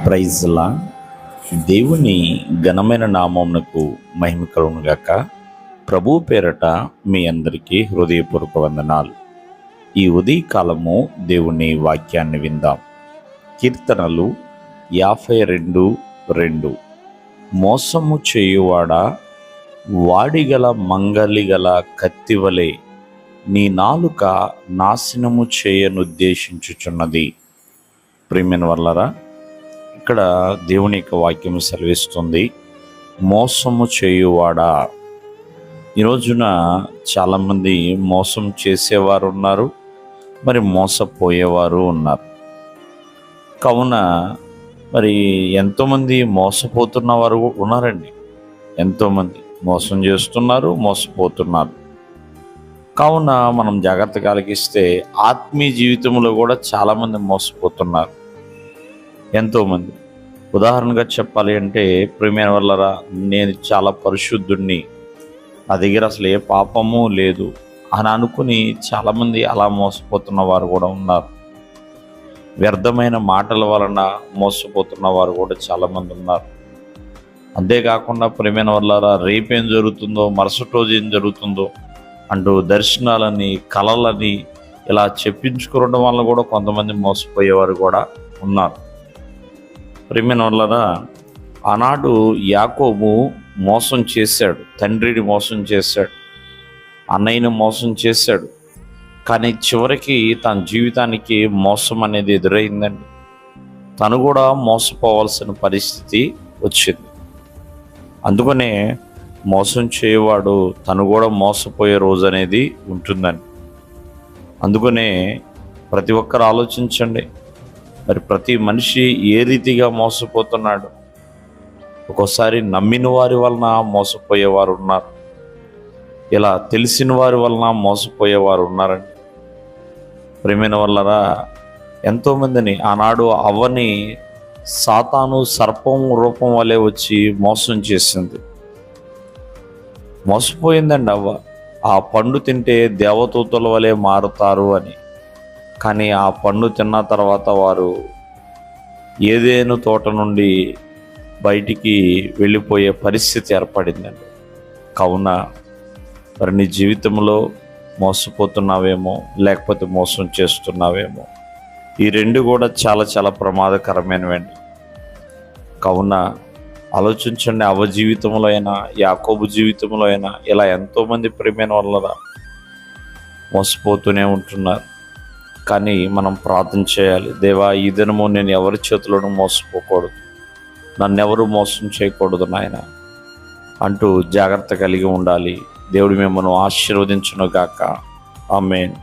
ప్రైజ్లా దేవుని ఘనమైన నామమునకు మహిమ కలుగునుగాక. ప్రభు పేరట మీ అందరికీ హృదయపూర్వక వందనాలు. ఈ ఉదయకాలము దేవుని వాక్యాన్ని విందాం. కీర్తనలు 52:2. మోసము చేయువాడా, వాడిగల మంగలిగల కత్తివలే నీ నాలుక నాశనము చేయనుద్దేశించుచున్నది. ప్రియమైన వాళ్ళరా, ఇక్కడ దేవుని యొక్క వాక్యం సెలవిస్తుంది, మోసము చేయువాడా. ఈ రోజున చాలామంది మోసం చేసేవారు ఉన్నారు, మరి మోసపోయేవారు ఉన్నారు. కావున మరి ఎంతోమంది మోసపోతున్న వారు ఉన్నారండి. ఎంతోమంది మోసం చేస్తున్నారు, మోసపోతున్నారు. కావున మనం జాగ్రత్త కలిగిస్తే ఆత్మీయ జీవితంలో కూడా చాలామంది మోసపోతున్నారు. ఎంతోమంది ఉదాహరణగా చెప్పాలి అంటే, ప్రియమైన వాళ్ళరా, నేను చాలా పరిశుద్ధుణ్ణి, నా దగ్గర అసలు ఏ పాపము లేదు అని అనుకుని చాలామంది అలా మోసపోతున్న వారు కూడా ఉన్నారు. వ్యర్థమైన మాటల వలన మోసపోతున్న వారు కూడా చాలామంది ఉన్నారు. అంతేకాకుండా ప్రియమైన వాళ్ళరా, రేపేం జరుగుతుందో, మరుసటి రోజు ఏం జరుగుతుందో అంటూ దర్శనాలని, కళలని ఇలా చెప్పించుకోవడం వల్ల కూడా కొంతమంది మోసపోయేవారు కూడా ఉన్నారు. ప్రియమైన వాళ్ళరా, ఆనాడు యాకోబు మోసం చేశాడు, తండ్రిని మోసం చేశాడు, అన్నయ్యను మోసం చేశాడు. కానీ చివరికి తన జీవితానికి మోసం అనేది ఎదురైందండి. తను కూడా మోసపోవాల్సిన పరిస్థితి వచ్చింది. అందుకనే మోసం చేయవాడు తను కూడా మోసపోయే రోజు అనేది ఉంటుందండి. అందుకనే ప్రతి ఒక్కరు ఆలోచించండి, మరి ప్రతి మనిషి ఏ రీతిగా మోసపోతున్నాడు. ఒక్కోసారి నమ్మిన వారి వలన మోసపోయేవారు ఉన్నారు, ఇలా తెలిసిన వారి వలన మోసపోయేవారు ఉన్నారండి. ప్రియమైన వాళ్ళరా, ఎంతోమందిని ఆనాడు అవ్వని సాతాను సర్పం రూపం వలె వచ్చి మోసం చేసింది. మోసపోయిందండి అవ్వ. ఆ పండు తింటే దేవదూతల వలె మారుతారు అని. కానీ ఆ పండు తిన్న తర్వాత వారు ఏదేను తోట నుండి బయటికి వెళ్ళిపోయే పరిస్థితి ఏర్పడిందండి. కావున మరి నీ జీవితంలో మోసపోతున్నావేమో, లేకపోతే మోసం చేస్తున్నావేమో. ఈ రెండు కూడా చాలా చాలా ప్రమాదకరమైనవండి. కావున ఆలోచించండి. అవ్వ జీవితంలో అయినా, యాకోబు జీవితంలో అయినా ఇలా ఎంతోమంది ప్రియమైన వాళ్ళ మోసపోతూనే ఉంటున్నారు. కానీ మనం ప్రార్థన చేయాలి, దేవా, ఈ దినము నేను ఎవరి చేతులను మోసపోకూడదు, నన్నెవరు మోసం చేయకూడదు నాయన అంటూ జాగ్రత్త కలిగి ఉండాలి. దేవుడు మిమ్మల్ని ఆశీర్వదించును గాక. ఆమేన్.